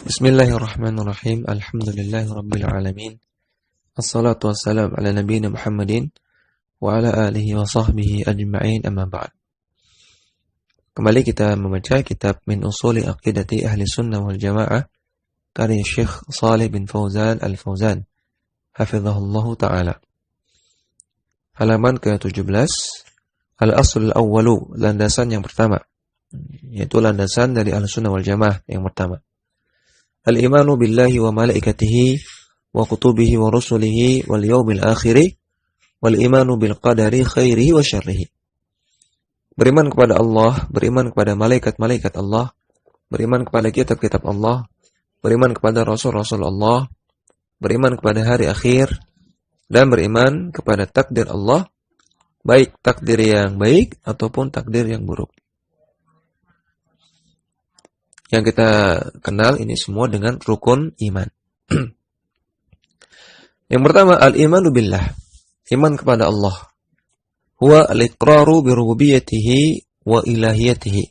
Bismillahirrahmanirrahim. Alhamdulillahirabbil alamin. Assalatu wassalam ala nabiyyina Muhammadin wa ala alihi wa sahbihi ajma'in, amma ba'd. Kembali kita membaca kitab Min Usuli Aqidati Ahli Sunnah wal Jamaah karya Syekh Shalih bin Fauzan Al-Fauzan hafizahullahu ta'ala. Halaman ke-17, Al-Aslul Awwalu, landasan yang pertama, yaitu landasan dari Ahli Sunnah wal Jamaah yang pertama. Al-imanu billahi wa malaikatihi wa kutubihi wa rusulihi wal yawmil akhiri wal imanu bil qadari khairihi wa syarrihi. Beriman kepada Allah, beriman kepada malaikat-malaikat Allah, beriman kepada kitab-kitab Allah, beriman kepada rasul-rasul Allah, beriman kepada hari akhir, dan beriman kepada takdir Allah, baik takdir yang baik ataupun takdir yang buruk. Yang kita kenal ini semua dengan rukun iman. Yang pertama, al-imanu billah, iman kepada Allah. Huwa al-iqraru bi rububiyyatihi wa ilahiyatihi,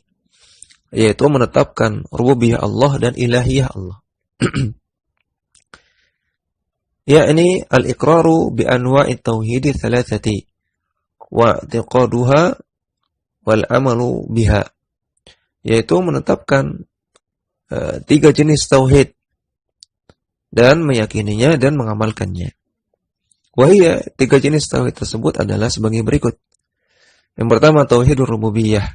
yaitu menetapkan rububiyah Allah dan ilahiyah Allah. Yakni al-iqraru bi anwa'i tauhid thalathati wa i'tiqaduha wal amalu biha, yaitu menetapkan tiga jenis tauhid dan meyakininya dan mengamalkannya. Wahia, tiga jenis tauhid tersebut adalah sebagai berikut. Yang pertama, tauhidur rububiyah,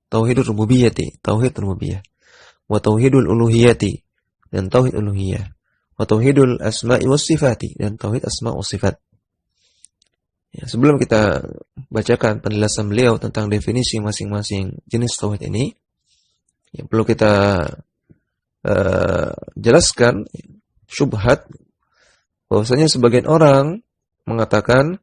tauhidur rububiyyati, tauhid rububiyah, wa tauhidul uluhiyati, dan tauhid uluhiyah, wa tauhidul asma'i was sifati, dan tauhid asma' was sifat. Ya, sebelum kita bacakan penjelasan beliau tentang definisi masing-masing jenis tauhid ini, ya, perlu kita jelaskan syubhat bahwasanya sebagian orang mengatakan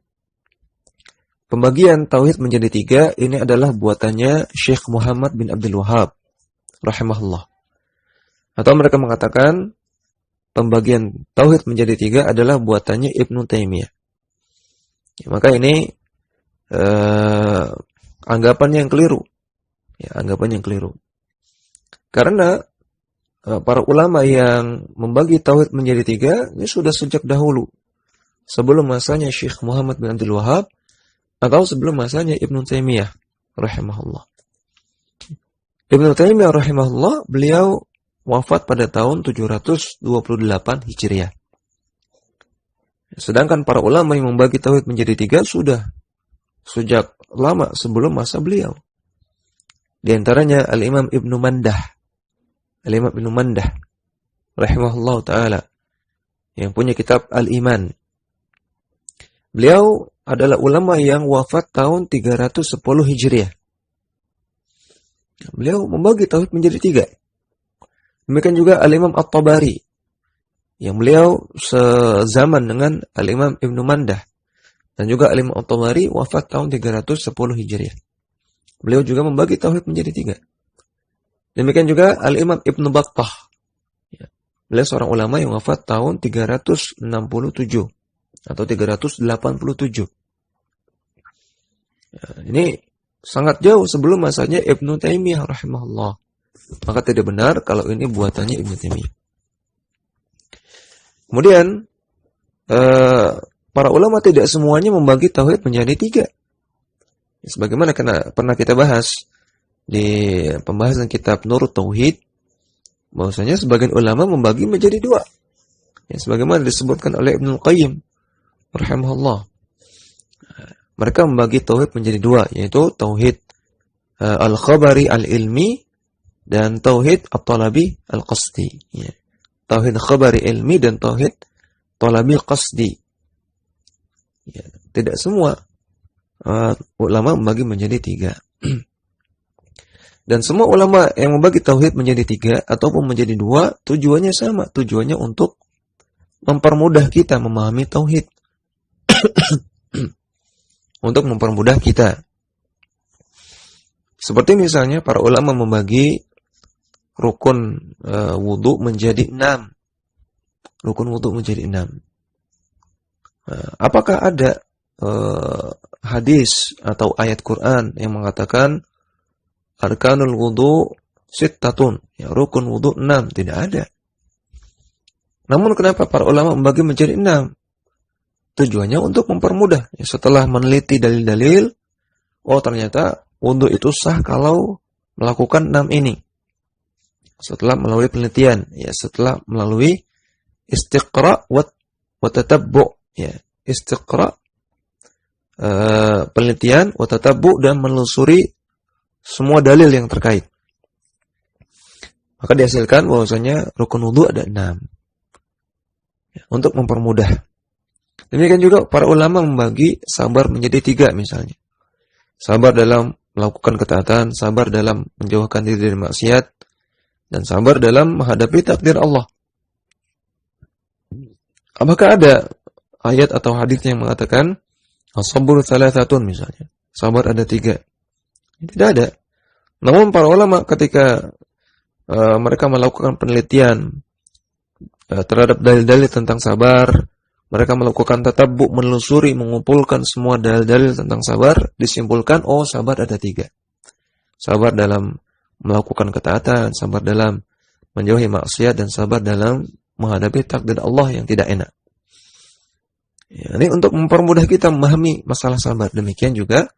pembagian tauhid menjadi tiga ini adalah buatannya Syekh Muhammad bin Abdul Wahhab rahimahullah, atau mereka mengatakan pembagian tauhid menjadi tiga adalah buatannya Ibnu Taimiyah. Ya, maka ini anggapan yang keliru, ya, anggapan yang keliru, karena para ulama yang membagi tauhid menjadi tiga ini sudah sejak dahulu, sebelum masanya Syekh Muhammad bin Abdul Wahhab atau sebelum masanya Ibnu Taimiyah rahimahullah. Ibnu Taimiyah rahimahullah, beliau wafat pada tahun 728 Hijriah. Sedangkan para ulama yang membagi tauhid menjadi tiga sudah sejak lama sebelum masa beliau. Di antaranya Al-Imam Ibnu Mandah, Al-Imam Ibnu Mandah rahimahullah ta'ala, yang punya kitab Al-Iman. Beliau adalah ulama yang wafat tahun 310 Hijriah. Beliau membagi tauhid menjadi tiga. Demikian juga Al-Imam At-Tabari, yang beliau sezaman dengan Al-Imam Ibnu Mandah, dan juga Al-Imam At-Tabari wafat tahun 310 Hijriah. Beliau juga membagi tauhid menjadi tiga. Demikian juga Al-Imam Ibnu Battah, ya, beliau seorang ulama yang wafat tahun 367 atau 387. Ya, ini sangat jauh sebelum masanya Ibnu Taimiyah rahimahullah. Maka tidak benar kalau ini buatannya Ibnu Taimiyah. Kemudian para ulama tidak semuanya membagi tauhid menjadi tiga. Sebagaimana pernah kita bahas di pembahasan kitab Nurut Tauhid, bahwasanya sebagian ulama membagi menjadi dua, ya, sebagaimana disebutkan oleh Ibnu Qayyim rahimahullah. Mereka membagi tauhid menjadi dua, yaitu tauhid al-khabari al-ilmi dan tauhid at-talabi al-qasdi, ya. Tauhid khabari ilmi dan tauhid talabi qasdi, ya. Tidak semua ulama membagi menjadi tiga. Dan semua ulama yang membagi tauhid menjadi tiga ataupun menjadi dua, tujuannya sama. Tujuannya untuk mempermudah kita memahami tauhid. Untuk mempermudah kita. Seperti misalnya para ulama membagi rukun wudu menjadi 6. Rukun wudu menjadi 6. Apakah ada hadis atau ayat Quran yang mengatakan arkanul wudu sittatun, ya, rukun wudu 6? Tidak ada. Namun kenapa para ulama membagi menjadi 6? Tujuannya untuk mempermudah. Ya, setelah meneliti dalil-dalil, oh ternyata wudu itu sah kalau melakukan 6 ini. Setelah melalui penelitian, ya setelah melalui istiqra wa tatabbu, ya istiqra penelitian wa tatabbu dan menelusuri semua dalil yang terkait. Maka dihasilkan bahwasanya rukun wudu ada 6. Ya, untuk mempermudah. Demikian juga para ulama membagi sabar menjadi 3 misalnya. Sabar dalam melakukan ketaatan, sabar dalam menjauhkan diri dari maksiat, dan sabar dalam menghadapi takdir Allah. Apakah ada ayat atau hadis yang mengatakan as-sabru thalathatun misalnya? Sabar ada 3. Tidak ada. Namun para ulama ketika mereka melakukan penelitian terhadap dalil-dalil tentang sabar, mereka melakukan tatabbu, menelusuri, mengumpulkan semua dalil-dalil tentang sabar, disimpulkan, oh sabar ada 3. Sabar dalam melakukan ketaatan, sabar dalam menjauhi maksiat, dan sabar dalam menghadapi takdir Allah yang tidak enak. Ya, ini untuk mempermudah kita memahami masalah sabar. Demikian juga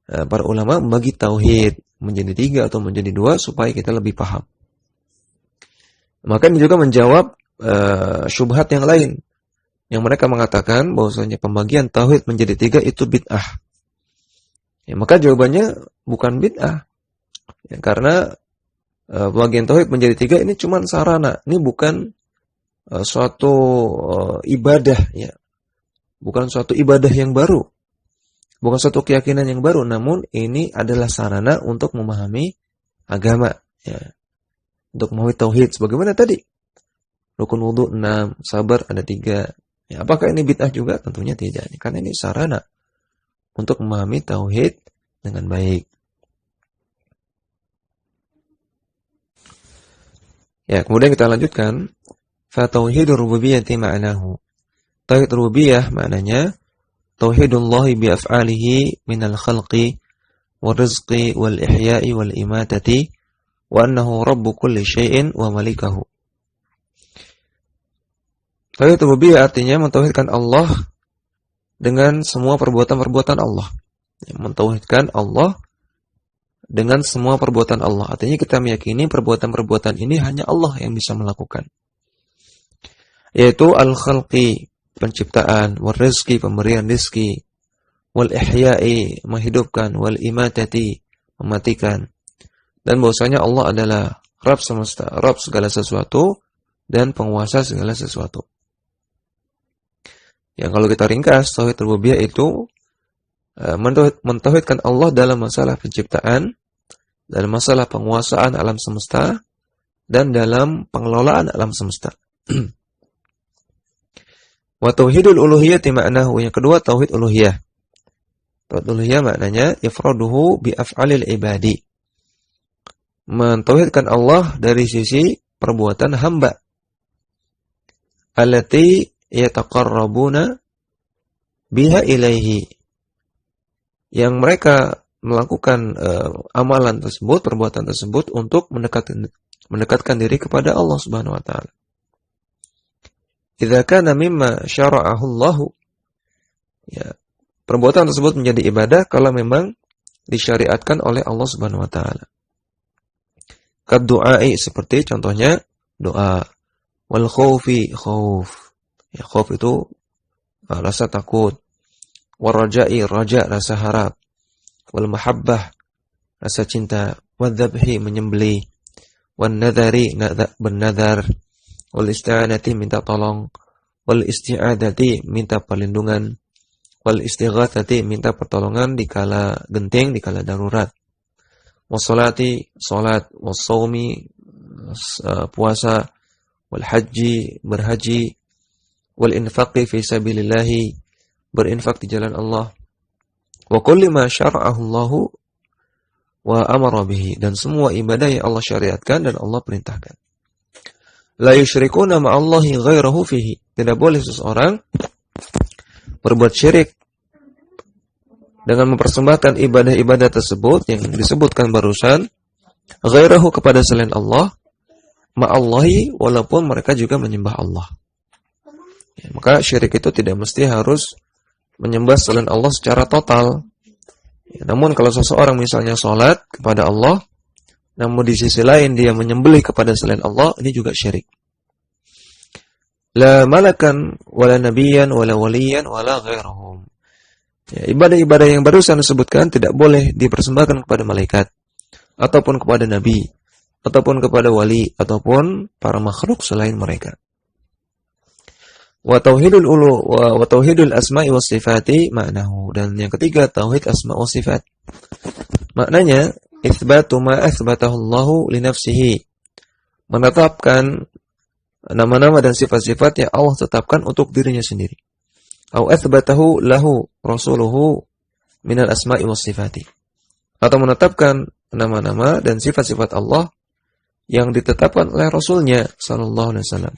para ulama membagi tauhid menjadi 3 atau menjadi 2 supaya kita lebih paham. Maka ini juga menjawab syubhat yang lain yang mereka mengatakan bahwasanya pembagian tauhid menjadi 3 itu bid'ah. Ya, maka jawabannya bukan bid'ah. Ya, karena pembagian tauhid menjadi 3 ini cuma sarana. Ini bukan suatu ibadah, ya. Bukan suatu ibadah yang baru. Bukan suatu keyakinan yang baru, namun ini adalah sarana untuk memahami agama, ya. Untuk memahami tauhid sebagaimana tadi. Rukun wudu 6, sabar ada 3. Ya, apakah ini bid'ah juga? Tentunya tidak. Karena ini sarana untuk memahami tauhid dengan baik. Ya, kemudian kita lanjutkan. Fa tauhidur rububiyyati ma'nahu. Tauhid rububiyah maknanya tauhidullahi bi af'alihi minal khalqi wal rizqi wal ihya'i wal imatati wa annahu rabbu kulli syai'in wa malikahu. Tauhid rububiyah artinya mentauhidkan Allah dengan semua perbuatan-perbuatan Allah. Ya, mentauhidkan Allah dengan semua perbuatan Allah. Artinya kita meyakini perbuatan-perbuatan ini hanya Allah yang bisa melakukan. Yaitu al-khalqi, penciptaan, wal rizqi, pemberian rizki, wal ihya'i, menghidupkan, wal imatati, mematikan. Dan bahwasanya Allah adalah Rabb semesta, Rabb segala sesuatu, dan penguasa segala sesuatu. Yang kalau kita ringkas, tauhid rububiyah itu mentauhidkan Allah dalam masalah penciptaan, dalam masalah penguasaan alam semesta, dan dalam pengelolaan alam semesta. Wa tauhidul uluhiyyati ma'nahu, yang kedua tauhid uluhiyah. Tauhid uluhiyah maknanya ifraduhu bi af'alil ibadi. Mentauhidkan Allah dari sisi perbuatan hamba. Allati yataqarrabuna biha ilaihi. Yang mereka melakukan amalan tersebut, perbuatan tersebut untuk mendekatkan diri kepada Allah Subhanahu wa taala. Idza kana mimma syara'ahu Allah, ya, perbuatan tersebut menjadi ibadah kalau memang disyariatkan oleh Allah Subhanahu wa taala. Kaddu'ai, seperti contohnya doa, wal khaufi, khauf. Ya, khauf itu rasa takut. Wal raja'i, raja, rasa harap. Wal mahabbah, rasa cinta. Wal dzabhi, menyembelih. Wal nadhari, bernadar. Wal isti'anati, minta tolong. Wal isti'adati, minta perlindungan. Wal istighatsati, minta pertolongan dikala genting, dikala darurat. Wassalati, salat. Wassawmi, puasa. Wal haji, berhaji. Wal infaqi fi sabilillahi, berinfak di jalan Allah. Wa kulli ma syara'ahu Allahu wa amara bihi, dan semua ibadah yang Allah syariatkan dan Allah perintahkan. La yusyrikuna ma'allahi ghairahu fihi, tidak boleh seseorang berbuat syirik dengan mempersembahkan ibadah-ibadah tersebut yang disebutkan barusan, ghairahu, kepada selain Allah, ma'allahi, walaupun mereka juga menyembah Allah. Ya, maka syirik itu tidak mesti harus menyembah selain Allah secara total. Ya, namun kalau seseorang misalnya sholat kepada Allah, namun di sisi lain dia menyembelih kepada selain Allah, ini juga syirik. La malakan, wala nabiyan, wala waliyan, wala ghairahum. Ya, ibadah-ibadah yang barusan disebutkan tidak boleh dipersembahkan kepada malaikat, ataupun kepada nabi, ataupun kepada wali, ataupun para makhluk selain mereka. Wa tauhidul asma'i was sifati ma'nahu. Dan yang ketiga, tauhid asma' was sifat. Maknanya itsbatu ma atsbatahu Allahu li nafsihi. Menetapkan nama-nama dan sifat-sifat yang Allah tetapkan untuk dirinya sendiri. Au atsbatahu lahu rasuluhu minal asma'i was sifati. Atau menetapkan nama-nama dan sifat-sifat Allah yang ditetapkan oleh Rasulnya sallallahu alaihi wasallam.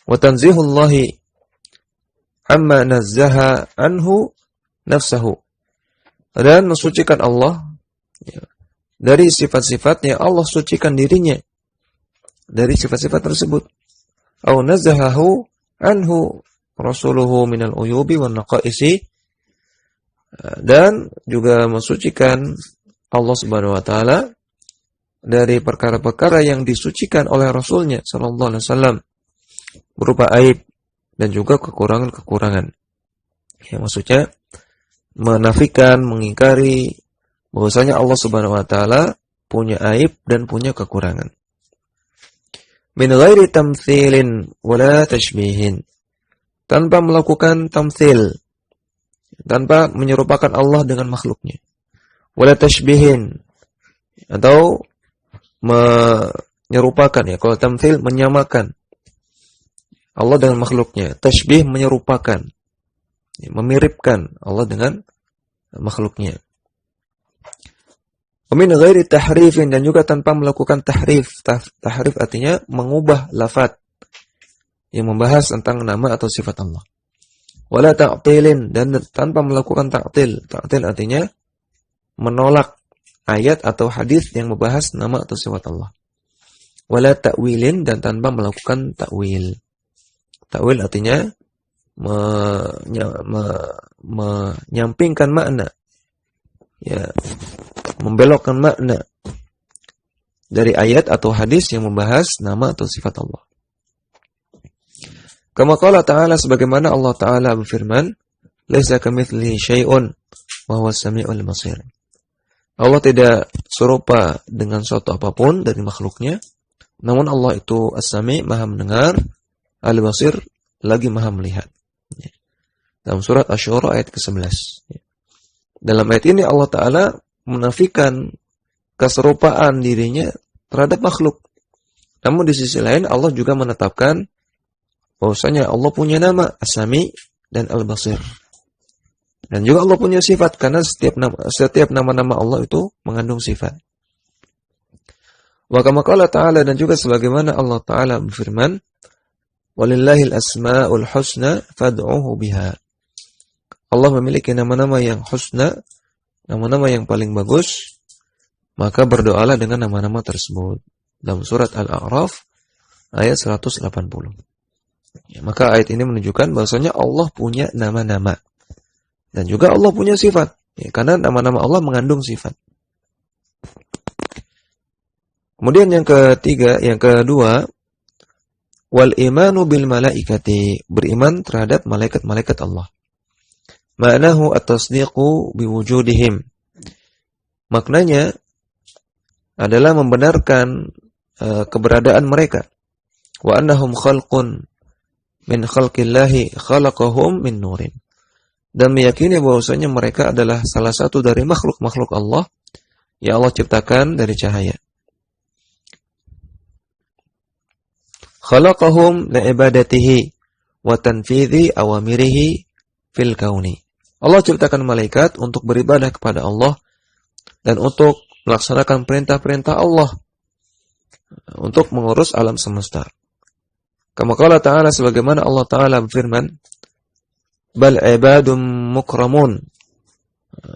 Wa tanzihullahi amma nazzaha anhu nafsahu. Dan mensucikan Allah dari sifat-sifat yang Allah sucikan dirinya dari sifat-sifat tersebut. Au nazzahahu anhu rasuluhu minal uyubi wan naqaisi. Dan juga mensucikan Allah Subhanahu wa taala dari perkara-perkara yang disucikan oleh Rasulnya sallallahu alaihi wasallam, berupa aib dan juga kekurangan-kekurangan. Yang maksudnya menafikan, mengingkari bahwasanya Allah Subhanahu wa taala punya aib dan punya kekurangan. Min ghairi tamtsilin wala tashbihin. Tanpa melakukan tamtsil, tanpa menyerupakan Allah dengan makhluknya. Wala tashbihin, atau menyerupakan, ya. Kalau tamtsil menyamakan Allah dengan makhluknya, tashbih menyerupakan, memiripkan Allah dengan makhluknya. Min ghairi tahrifin, dan juga tanpa melakukan tahrif. Tahrif artinya mengubah lafaz yang membahas tentang nama atau sifat Allah. Wala ta'tilin, dan tanpa melakukan ta'til. Ta'til artinya menolak ayat atau hadis yang membahas nama atau sifat Allah. Wala ta'wilin, dan tanpa melakukan ta'wil. Ta'wil artinya menyampingkan makna, ya, membelokkan makna dari ayat atau hadis yang membahas nama atau sifat Allah. Kama qala ta'ala, sebagaimana Allah Ta'ala berfirman, laisa kamitslihi syai'un wa huwas samiul basir. Allah tidak serupa dengan suatu apapun dari makhluknya, namun Allah itu As-Sami', Maha mendengar, Al-Basir, lagi Maha melihat. Dalam surat Asy-Syura ayat ke-11. Dalam ayat ini Allah Ta'ala menafikan keserupaan dirinya terhadap makhluk. Namun di sisi lain Allah juga menetapkan bahwasanya Allah punya nama As-Sami' dan Al-Basir. Dan juga Allah punya sifat, karena setiap nama-nama Allah itu mengandung sifat. Wa kama qala ta'ala, dan juga sebagaimana Allah Ta'ala berfirman, walillahil asma'ul husna fad'uhu biha. Allah memiliki nama-nama yang husna, nama-nama yang paling bagus, maka berdoalah dengan nama-nama tersebut. Dalam surat Al-A'raf ayat 180. Ya, maka ayat ini menunjukkan bahwasanya Allah punya nama-nama dan juga Allah punya sifat, ya, karena nama-nama Allah mengandung sifat. Kemudian yang kedua, wal imanu bil malaikati, beriman terhadap malaikat-malaikat Allah. Ma'nahu at-tasdiqu biwujudihim. Maknanya adalah membenarkan keberadaan mereka. Wa annahum khalqun min khalqillahi khalaqahum min nurin. Dan meyakini bahwasanya mereka adalah salah satu dari makhluk-makhluk Allah yang Allah ciptakan dari cahaya. Khalaqahum li'ibadatihi wa tanfidhi awamirihi fil kauni. Allah ciptakan malaikat untuk beribadah kepada Allah dan untuk melaksanakan perintah-perintah Allah, untuk mengurus alam semesta. Kama qala ta'ala, sebagaimana Allah Ta'ala berfirman, bal ibadum mukramun.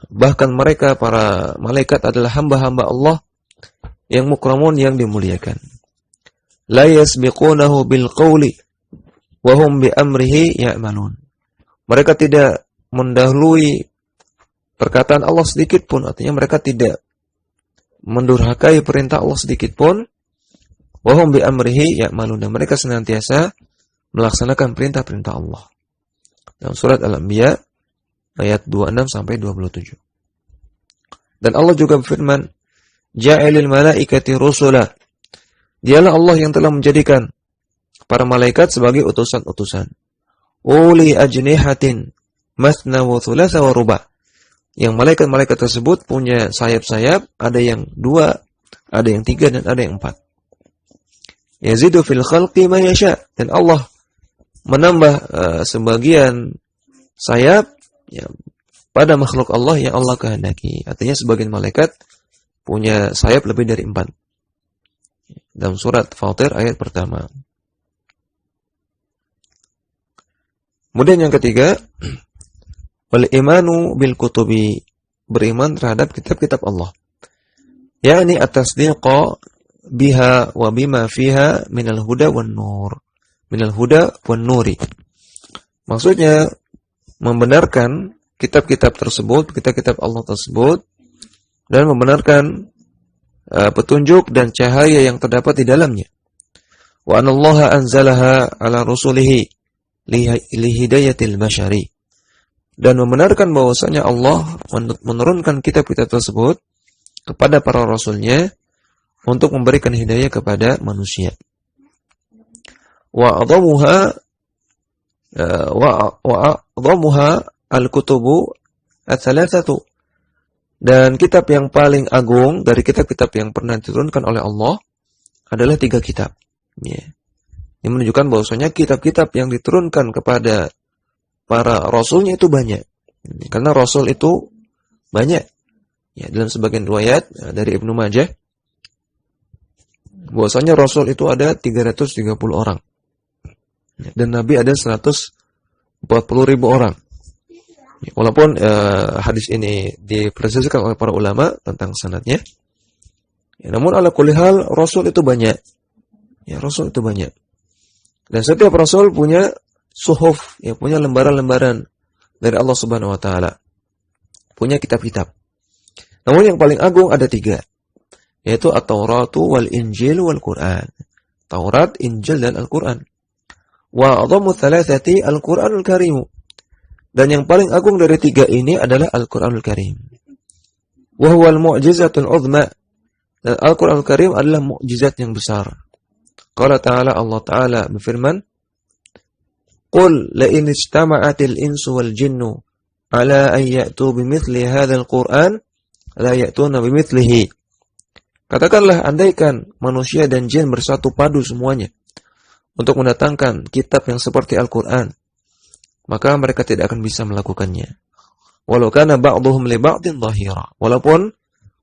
Bahkan mereka, para malaikat, adalah hamba-hamba Allah yang mukramun, yang dimuliakan. La yasbiqunahu bil qawli wa hum bi amrihi ya'malun. Mereka tidak mendahului perkataan Allah sedikit pun, artinya mereka tidak mendurhakai perintah Allah sedikit pun. Wa hum bi amrihi ya'malun, dan mereka senantiasa melaksanakan perintah-perintah Allah. Dalam surat Al-Anbiya ayat 26 sampai 27. Dan Allah juga berfirman, Ja'ilil malaikati rusula. Dialah Allah yang telah menjadikan para malaikat sebagai utusan-utusan. Uli ajnihatin mathna wa thulatha wa ruba'. Yang malaikat-malaikat tersebut punya sayap-sayap, ada yang 2, ada yang 3, dan ada yang 4. Yazidu fil khalqi ma yasha. Dan Allah menambah sebagian sayap ya, pada makhluk Allah yang Allah kehendaki. Artinya sebagian malaikat punya sayap lebih dari 4. Dalam surat Fatir ayat pertama. Kemudian yang ketiga, wal imanu bil kutubi, beriman terhadap kitab-kitab Allah. Yakni at-tasdiqa biha wa bima fiha minal huda wan nur. Minal huda wan nuri. Maksudnya membenarkan kitab-kitab tersebut, kitab-kitab Allah tersebut, dan membenarkan petunjuk dan cahaya yang terdapat di dalamnya. Wa anallaha anzalaha ala rusulihi li hidayatil basyari. Dan membenarkan bahwasanya Allah menurunkan kitab-kitab tersebut kepada para rasulnya untuk memberikan hidayah kepada manusia. Wa a'dhamuha al-kutubu ats-tsalatsatu. Dan kitab yang paling agung dari kitab-kitab yang pernah diturunkan oleh Allah adalah 3 kitab. Ya. Ini menunjukkan bahwasanya kitab-kitab yang diturunkan kepada para rasulnya itu banyak. Karena rasul itu banyak. Ya, dalam sebagian riwayat dari Ibnu Majah, bahwasanya rasul itu ada 330 orang. Dan Nabi ada 140.000 orang. Walaupun hadis ini dipresiskan oleh para ulama tentang sanadnya, ya, namun ala kulli hal Rasul itu banyak. Ya, Rasul itu banyak. Dan setiap Rasul punya suhuf, ya, punya lembaran-lembaran dari Allah Subhanahu wa taala. Punya kitab-kitab. Namun yang paling agung ada 3, yaitu At-Tauratu wal Injil wal Quran. Taurat, Injil, dan Al-Quran. Wa a'dhamu thalathati Al-Quranul Karim. Dan yang paling agung dari 3 ini adalah Al-Quranul Karim. Wa huwal mu'jizatul 'uzma. Dan Al-Quranul Karim adalah mukjizat yang besar. Qala ta'ala, Allah Ta'ala berfirman, Qul la in istama'atil insu wal jinnu ala an ya'tu bimithli hadzal Qur'an la ya'tuna bimithlihi. Katakanlah, andaikan manusia dan jin bersatu padu semuanya untuk mendatangkan kitab yang seperti Al-Quran, maka mereka tidak akan bisa melakukannya. Walau kana ba'dhum li ba'din dhahira. Walaupun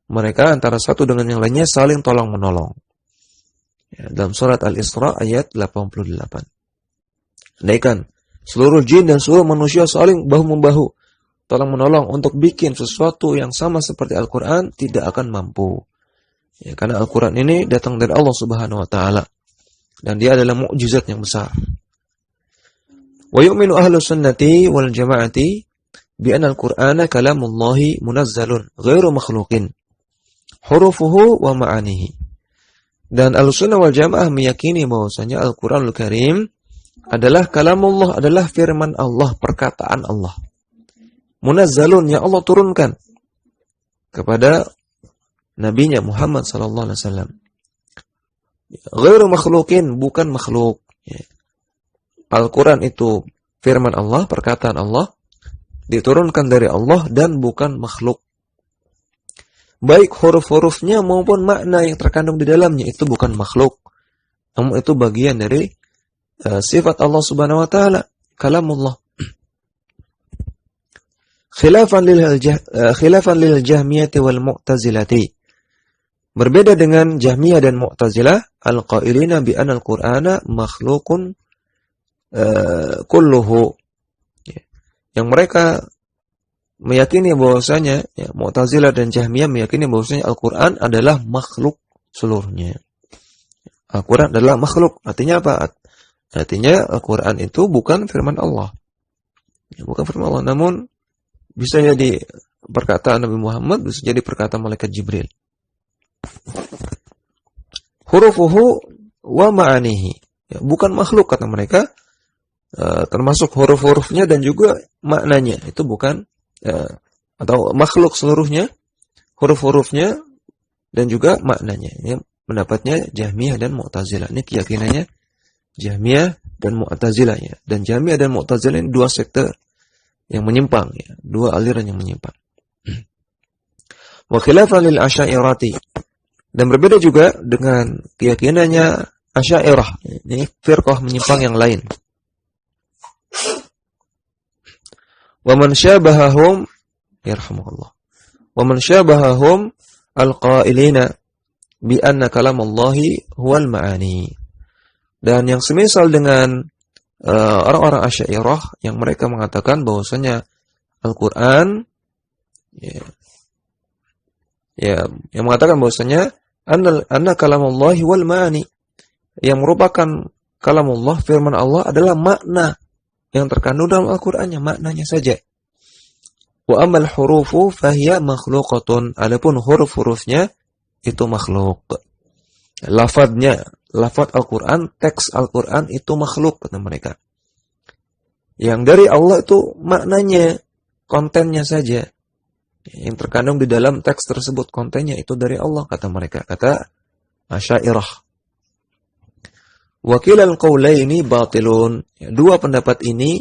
mereka antara satu dengan yang lainnya saling tolong-menolong. Ya, dalam surat Al-Isra ayat 88. Andaikan seluruh jin dan seluruh manusia saling bahu-membahu, tolong-menolong untuk bikin sesuatu yang sama seperti Al-Quran, tidak akan mampu. Ya, karena Al-Quran ini datang dari Allah Subhanahu wa taala dan dia adalah mukjizat yang besar. Wa yu'minu ahlus sunnati wal jama'ati bi anna al-Qur'ana kalamullahi munazzalun ghairu makhluqin hurufuhu wa ma'anihi. Dan Ahlussunnah wal Jamaah meyakini bahwasanya Al-Qur'anul Karim adalah kalamullah, adalah firman Allah, perkataan Allah. Munazzalun, yang Allah turunkan kepada nabinya Muhammad sallallahu alaihi wasallam. Ghairu makhluqin, bukan makhluk. Al-Quran itu firman Allah, perkataan Allah, diturunkan dari Allah dan bukan makhluk. Baik huruf-hurufnya maupun makna yang terkandung di dalamnya itu bukan makhluk. Namun itu bagian dari sifat Allah Subhanahu wa taala, kalamullah. Khilafan lil Jahmiyati wal Mu'tazilati. Berbeda dengan Jahmiyah dan Mu'tazilah, al-qailina bi anna al-Qur'ana makhluqun kulluhu. Yang mereka meyakini bahwasanya, ya, Mu'tazilah dan Jahmiyah meyakini bahwasanya Al-Qur'an adalah makhluk seluruhnya. Al-Qur'an adalah makhluk. Artinya apa? Artinya Al-Quran itu bukan firman Allah. Bukan firman Allah, namun bisa jadi perkataan Nabi Muhammad, bisa jadi perkataan malaikat Jibril. Hurufuhu wa ma'anihi. Bukan makhluk kata mereka, termasuk huruf-hurufnya dan juga maknanya. Itu bukan, atau makhluk seluruhnya, huruf-hurufnya dan juga maknanya. Ini pendapatnya Jahmiyah dan Mu'tazilah. Ini keyakinannya Jahmiyah dan Mu'tazilah. Ya. Dan Jahmiyah dan Mu'tazilah ini dua sekte yang menyimpang, ya. Dua aliran yang menyimpang. Wa khilafan lil Asy'ariyati. Dan berbeda juga dengan keyakinannya Asy'ariyah. Ini firqah menyimpang yang lain. Wa man syabahahum yarhamukallah. Wa man syabahahum al-qailina bi anna kalamallahi huwal ma'ani. Dan yang semisal dengan orang-orang Asy'ariyah yang mereka mengatakan bahwasanya Al-Qur'an yang mengatakan bahwasanya anna kalamallahi wal ma'ani, yang merupakan kalamullah, firman Allah adalah makna yang terkandung dalam Al-Qur'annya, maknanya saja. Wa amal hurufu fahiya makhluqatun, adapun huruf-hurufnya itu makhluk. Lafadznya, lafadz Al-Qur'an, teks Al-Qur'an itu makhluk kata mereka. Yang dari Allah itu maknanya, kontennya saja. Yang terkandung di dalam teks tersebut, kontennya itu dari Allah kata mereka, kata Asy'ariyah. Wakilal qaulaini batilun. Dua pendapat ini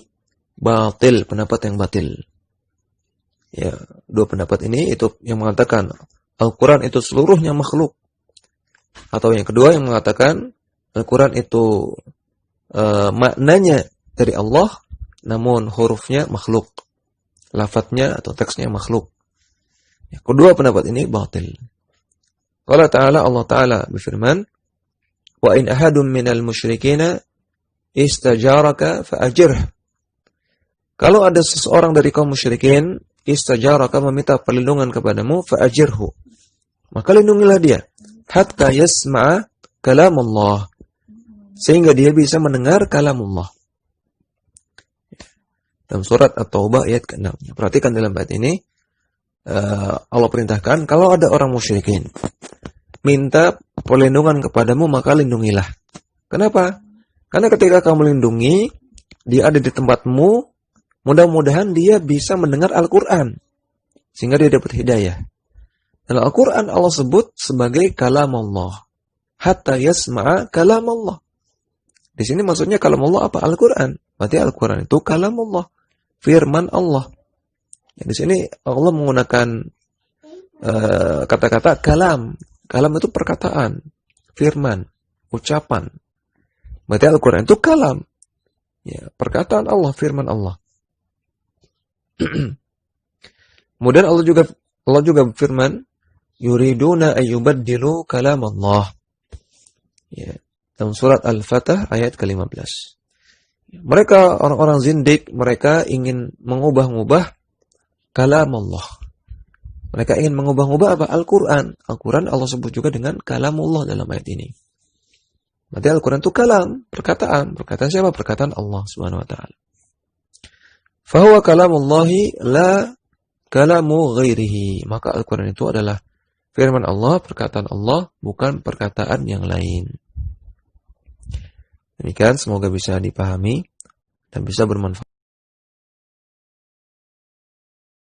batil, pendapat yang batil. Ya, dua pendapat ini itu yang mengatakan Al-Qur'an itu seluruhnya makhluk. Atau yang kedua yang mengatakan Al-Qur'an itu maknanya dari Allah, namun hurufnya makhluk. Lafadznya atau teksnya makhluk. Ya, kedua pendapat ini batil. Qala ta'ala, Allah Ta'ala berfirman, wa in ahadun minal musyrikina istajaraka fa'ajirh. Kalau ada seseorang dari kaum musyrikin istajaraka, meminta perlindungan kepadamu, fa'ajirhu, maka lindungilah dia, hatta yasma'a kalamullah, sehingga dia bisa mendengar kalamullah. Dalam surat At-Taubah ayat ke-6. Perhatikan dalam ayat ini, Allah perintahkan kalau ada orang musyrikin minta perlindungan kepadamu, maka lindungilah. Kenapa? Karena ketika kamu lindungi, dia ada di tempatmu, mudah-mudahan dia bisa mendengar Al-Qur'an sehingga dia dapat hidayah. Dan Al-Qur'an Allah sebut sebagai kalam Allah. Hatta yasma'a kalam Allah. Di sini maksudnya kalam Allah apa? Al-Qur'an. Berarti Al-Qur'an itu kalam Allah, firman Allah. Ya, di sini Allah menggunakan kata-kata kalam. Kalam itu perkataan, firman, ucapan. Berarti Al-Qur'an itu kalam. Ya, perkataan Allah, firman Allah. Kemudian Allah juga berfirman, yuriduna ayyubaddilu kalam Allah. Ya, dalam surat Al-Fatah ayat ke-15. Mereka orang-orang zindik, mereka ingin mengubah-ubah kalam Allah. Mereka ingin mengubah-ubah apa? Al-Qur'an. Al-Qur'an Allah sebut juga dengan kalamullah dalam ayat ini. Berarti Al-Qur'an itu kalam, perkataan. Perkataan siapa? Perkataan Allah Subhanahu wa taala. Fahuwa kalamullahi la kalamu ghairihi. Maka Al-Qur'an itu adalah firman Allah, perkataan Allah, bukan perkataan yang lain. Demikian, semoga bisa dipahami dan bisa bermanfaat.